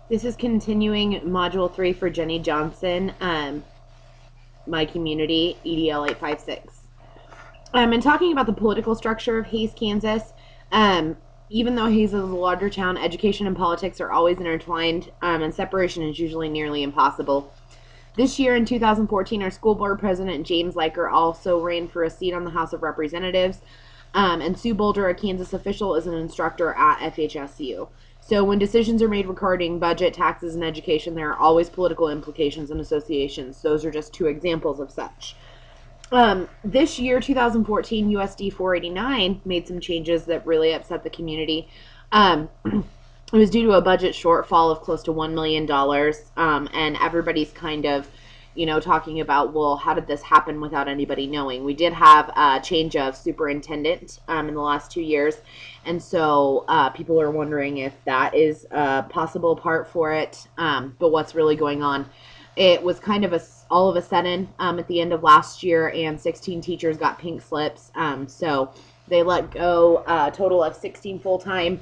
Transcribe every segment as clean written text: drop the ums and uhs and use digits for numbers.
This is continuing Module 3 for Jenny Johnson, my community, EDL 856. And talking about the political structure of Hays, Kansas, um, even though Hays is a larger town, education and politics are always intertwined, and separation is usually nearly impossible. This year in 2014, our school board president, James Leiker, also ran for a seat on the House of Representatives. And Sue Boulder, a Kansas official, is an instructor at FHSU. So when decisions are made regarding budget, taxes, and education, there are always political implications and associations. Those are just two examples of such. This year, 2014, USD 489 made some changes that really upset the community. It was due to a budget shortfall of close to $1 million. And everybody's kind of, talking about, well, how did this happen without anybody knowing? We did have a change of superintendent in the last 2 years. And so people are wondering if that is a possible part for it. But what's really going on? It was kind of all of a sudden at the end of last year, and 16 teachers got pink slips. So they let go a total of 16 full-time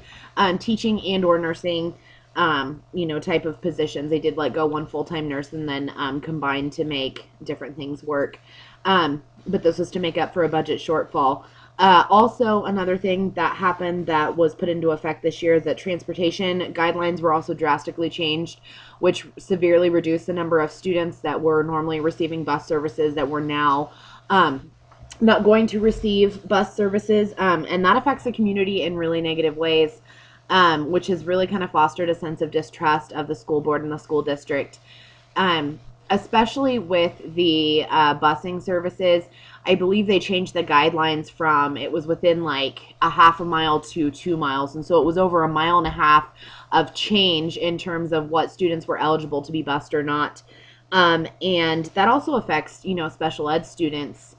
teaching and or nursing type of positions. They did let go one full-time nurse and then combined to make different things work. But this was to make up for a budget shortfall. Also, another thing that happened that was put into effect this year is that transportation guidelines were also drastically changed, which severely reduced the number of students that were normally receiving bus services that were now not going to receive bus services. And that affects the community in really negative ways, which has really kind of fostered a sense of distrust of the school board and the school district. Especially with the busing services. I believe they changed the guidelines from, it was within like a half a mile to 2 miles. And so it was over a mile and a half of change in terms of what students were eligible to be bused or not. And that also affects, special ed students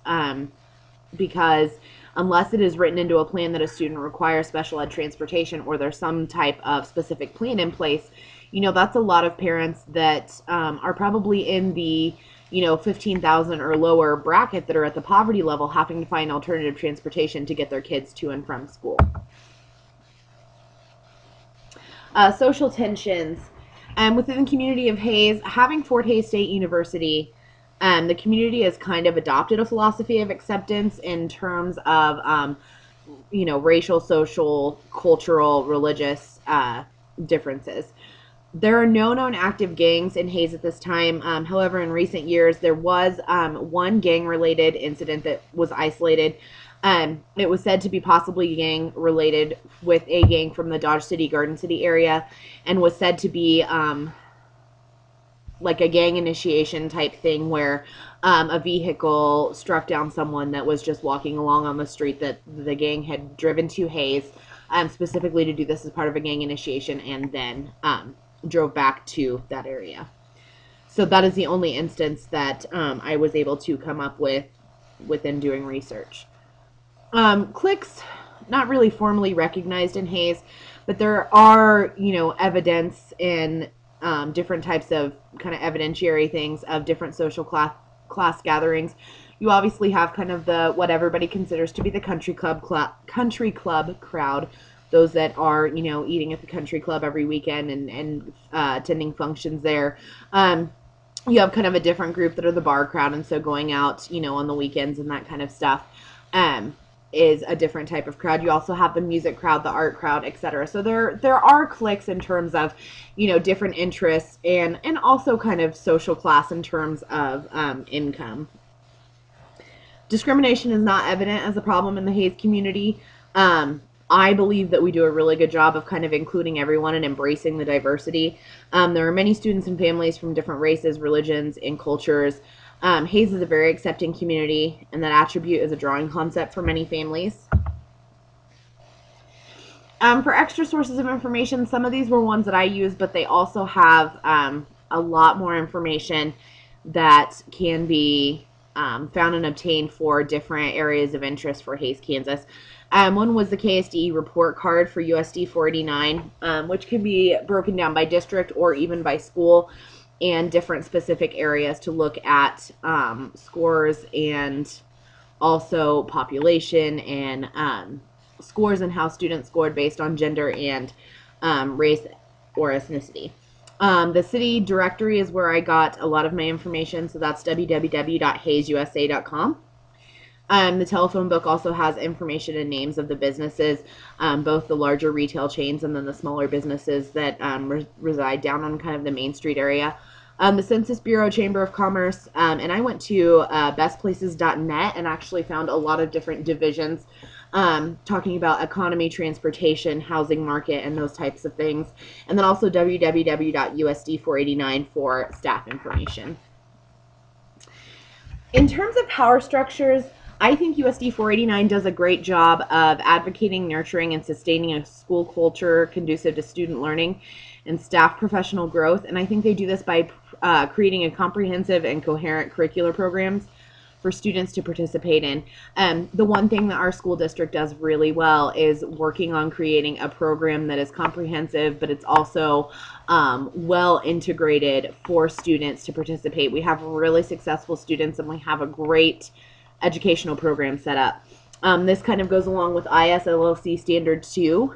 because unless it is written into a plan that a student requires special ed transportation or there's some type of specific plan in place, that's a lot of parents that are probably in the 15,000 or lower bracket that are at the poverty level having to find alternative transportation to get their kids to and from school. Social tensions. Within the community of Hays, having Fort Hays State University, the community has kind of adopted a philosophy of acceptance in terms of, racial, social, cultural, religious differences. There are no known active gangs in Hays at this time. However, in recent years, there was one gang-related incident that was isolated. It was said to be possibly gang-related with a gang from the Dodge City, Garden City area, and was said to be like a gang initiation type thing where a vehicle struck down someone that was just walking along on the street that the gang had driven to Hays, specifically to do this as part of a gang initiation, and then drove back to that area. So that is the only instance that I was able to come up with within doing research. Cliques, not really formally recognized in Hays, but there are, evidence in different types of kind of evidentiary things of different social class gatherings. You obviously have kind of the what everybody considers to be the country club crowd, those that are, eating at the country club every weekend and attending functions there. You have kind of a different group that are the bar crowd, and so going out, on the weekends and that kind of stuff is a different type of crowd. You also have the music crowd, the art crowd, etc. So there are cliques in terms of, different interests and also kind of social class in terms of income. Discrimination is not evident as a problem in the Hays community. I believe that we do a really good job of kind of including everyone and embracing the diversity. There are many students and families from different races, religions, and cultures. Hays is a very accepting community, and that attribute is a drawing concept for many families. For extra sources of information, some of these were ones that I used, but they also have a lot more information that can be found and obtained for different areas of interest for Hays, Kansas. One was the KSDE report card for USD 489, which can be broken down by district or even by school and different specific areas to look at scores and also population and scores and how students scored based on gender and race or ethnicity. The city directory is where I got a lot of my information, so that's www.hazesusa.com. The telephone book also has information and names of the businesses, both the larger retail chains and then the smaller businesses that reside down on kind of the Main Street area. The Census Bureau, Chamber of Commerce, and I went to bestplaces.net and actually found a lot of different divisions talking about economy, transportation, housing market, and those types of things. And then also www.usd489 for staff information. In terms of power structures, I think USD 489 does a great job of advocating, nurturing, and sustaining a school culture conducive to student learning and staff professional growth. And I think they do this by creating a comprehensive and coherent curricular programs for students to participate in. The one thing that our school district does really well is working on creating a program that is comprehensive, but it's also well integrated for students to participate. We have really successful students and we have a great educational program set up. This kind of goes along with ISLLC Standard 2.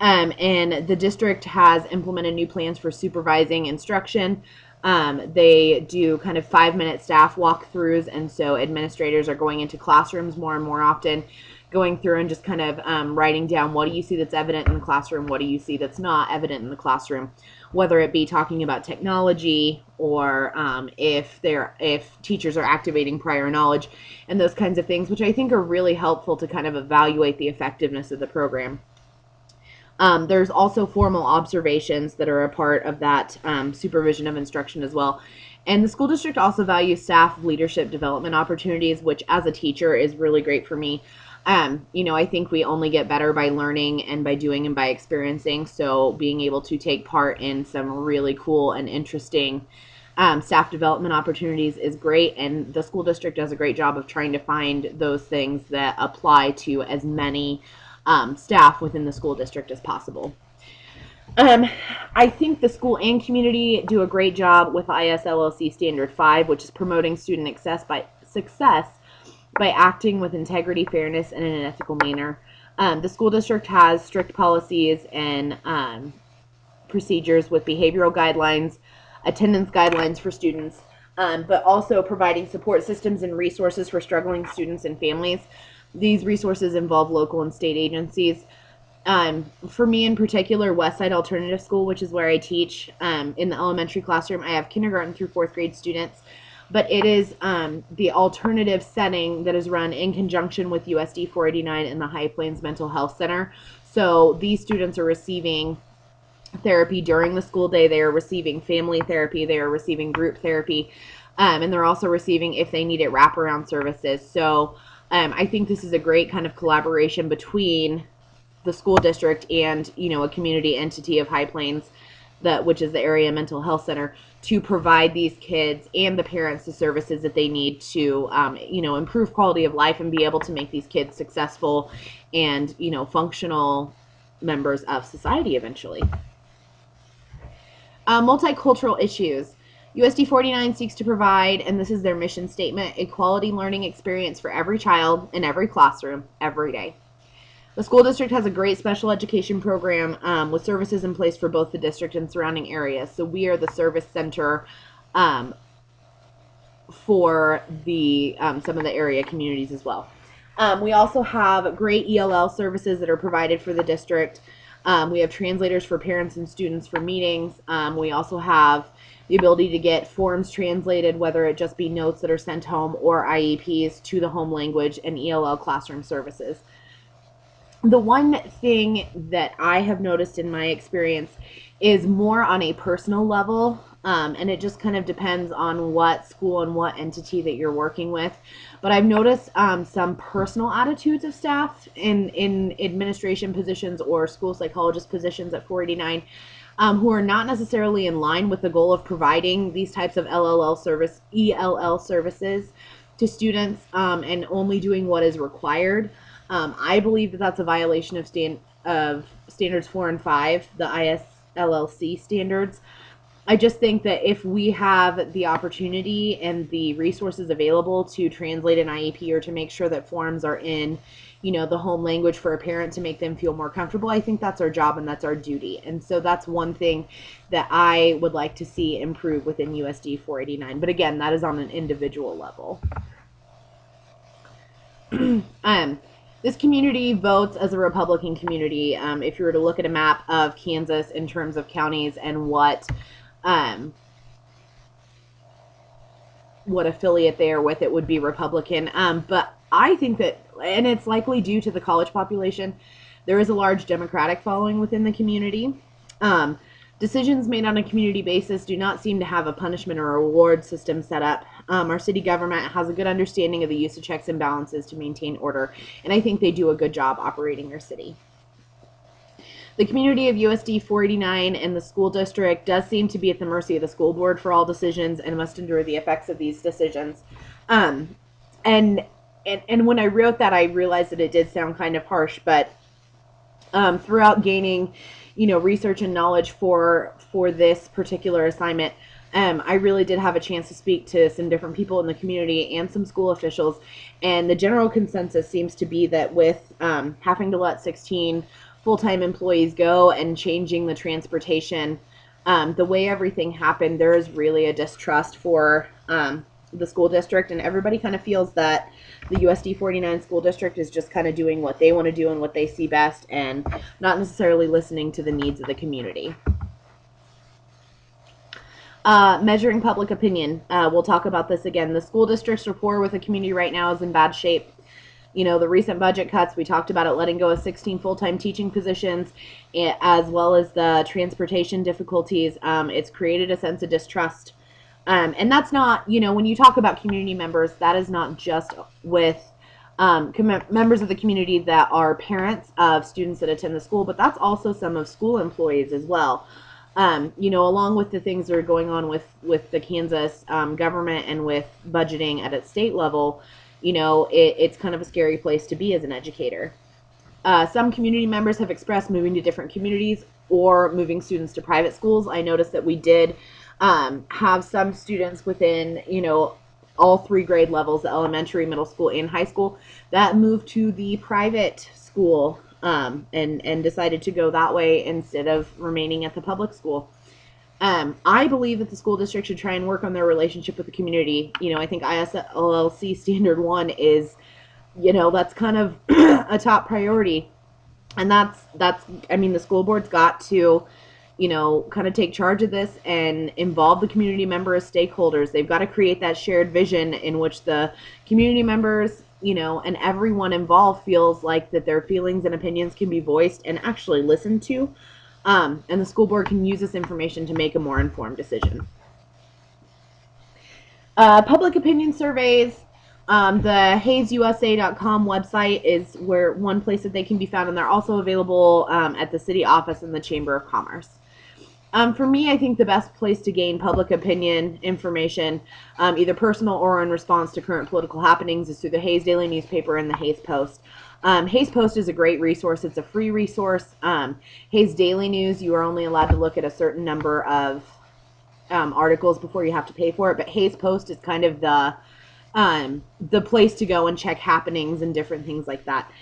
And the district has implemented new plans for supervising instruction. They do kind of 5-minute staff walkthroughs, and so administrators are going into classrooms more and more often, going through and just kind of writing down, what do you see that's evident in the classroom, what do you see that's not evident in the classroom, whether it be talking about technology or if teachers are activating prior knowledge and those kinds of things, which I think are really helpful to kind of evaluate the effectiveness of the program. There's also formal observations that are a part of that supervision of instruction as well. And the school district also values staff leadership development opportunities, which as a teacher is really great for me. I think we only get better by learning and by doing and by experiencing. So being able to take part in some really cool and interesting staff development opportunities is great. And the school district does a great job of trying to find those things that apply to as many staff within the school district as possible. I think the school and community do a great job with ISLLC Standard 5, which is promoting student success by acting with integrity, fairness, and in an ethical manner. The school district has strict policies and procedures with behavioral guidelines, attendance guidelines for students, but also providing support systems and resources for struggling students and families. These resources involve local and state agencies. For me in particular, Westside Alternative School, which is where I teach in the elementary classroom, I have kindergarten through 4th grade students, but it is the alternative setting that is run in conjunction with USD 489 and the High Plains Mental Health Center. So these students are receiving therapy during the school day, they are receiving family therapy, they are receiving group therapy, and they're also receiving, if they need it, wraparound services. So I think this is a great kind of collaboration between the school district and a community entity of High Plains, which is the area mental health center, to provide these kids and the parents the services that they need to improve quality of life and be able to make these kids successful and functional members of society eventually. Multicultural issues. USD 49 seeks to provide, and this is their mission statement, a quality learning experience for every child in every classroom every day. The school district has a great special education program with services in place for both the district and surrounding areas. So we are the service center for the some of the area communities as well. We also have great ELL services that are provided for the district. We have translators for parents and students for meetings. We also have the ability to get forms translated, whether it just be notes that are sent home or IEPs to the home language, and ELL classroom services. The one thing that I have noticed in my experience is more on a personal level, and it just kind of depends on what school and what entity that you're working with. But I've noticed some personal attitudes of staff in administration positions or school psychologist positions at 489 who are not necessarily in line with the goal of providing these types of ELL services to students and only doing what is required. I believe that that's a violation of standards 4 and 5, the ISLLC standards. I just think that if we have the opportunity and the resources available to translate an IEP or to make sure that forms are in, the home language for a parent to make them feel more comfortable, I think that's our job and that's our duty. And so that's one thing that I would like to see improve within USD 489. But again, that is on an individual level. This community votes as a Republican community. If you were to look at a map of Kansas in terms of counties and what affiliate they are with, it would be Republican. But I think that, and it's likely due to the college population, there is a large Democratic following within the community. Decisions made on a community basis do not seem to have a punishment or a reward system set up. Our city government has a good understanding of the use of checks and balances to maintain order, and I think they do a good job operating their city. The community of USD 489 and the school district does seem to be at the mercy of the school board for all decisions and must endure the effects of these decisions. And when I wrote that, I realized that it did sound kind of harsh, but throughout gaining, research and knowledge for this particular assignment, I really did have a chance to speak to some different people in the community and some school officials, and the general consensus seems to be that with having to let 16 full-time employees go and changing the transportation, the way everything happened, there is really a distrust for the school district, and everybody kind of feels that the USD 49 school district is just kind of doing what they want to do and what they see best and not necessarily listening to the needs of the community. Measuring public opinion. We'll talk about this again. The school district's rapport with the community right now is in bad shape. The recent budget cuts, we talked about it, letting go of 16 full-time teaching positions, as well as the transportation difficulties. It's created a sense of distrust. And that's not, when you talk about community members, that is not just with members of the community that are parents of students that attend the school, but that's also some of school employees as well. Along with the things that are going on with the Kansas government and with budgeting at a state level, it's kind of a scary place to be as an educator. Some community members have expressed moving to different communities or moving students to private schools. I noticed that we did have some students within, all 3 grade levels, elementary, middle school, and high school, that moved to the private school and decided to go that way instead of remaining at the public school. I believe that the school district should try and work on their relationship with the community. I think ISLLC Standard 1 is, that's kind of a top priority. And that's the school board's got to, kind of take charge of this and involve the community member as stakeholders. They've got to create that shared vision in which the community members, and everyone involved feels like that their feelings and opinions can be voiced and actually listened to. And the school board can use this information to make a more informed decision. Public opinion surveys. The hazeUSA.com website is one place that they can be found, and they're also available at the city office and the Chamber of Commerce. For me, I think the best place to gain public opinion information, either personal or in response to current political happenings, is through the Hays Daily newspaper and the Hays Post. Hays Post is a great resource. It's a free resource. Hays Daily News, you are only allowed to look at a certain number of articles before you have to pay for it, but Hays Post is kind of the place to go and check happenings and different things like that.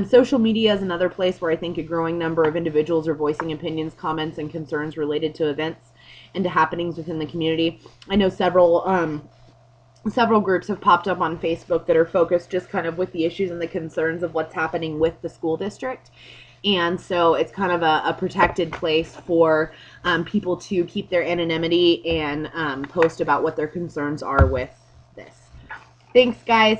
Social media is another place where I think a growing number of individuals are voicing opinions, comments, and concerns related to events and to happenings within the community. I know several groups have popped up on Facebook that are focused just kind of with the issues and the concerns of what's happening with the school district. And so it's kind of a protected place for people to keep their anonymity and post about what their concerns are with this. Thanks, guys.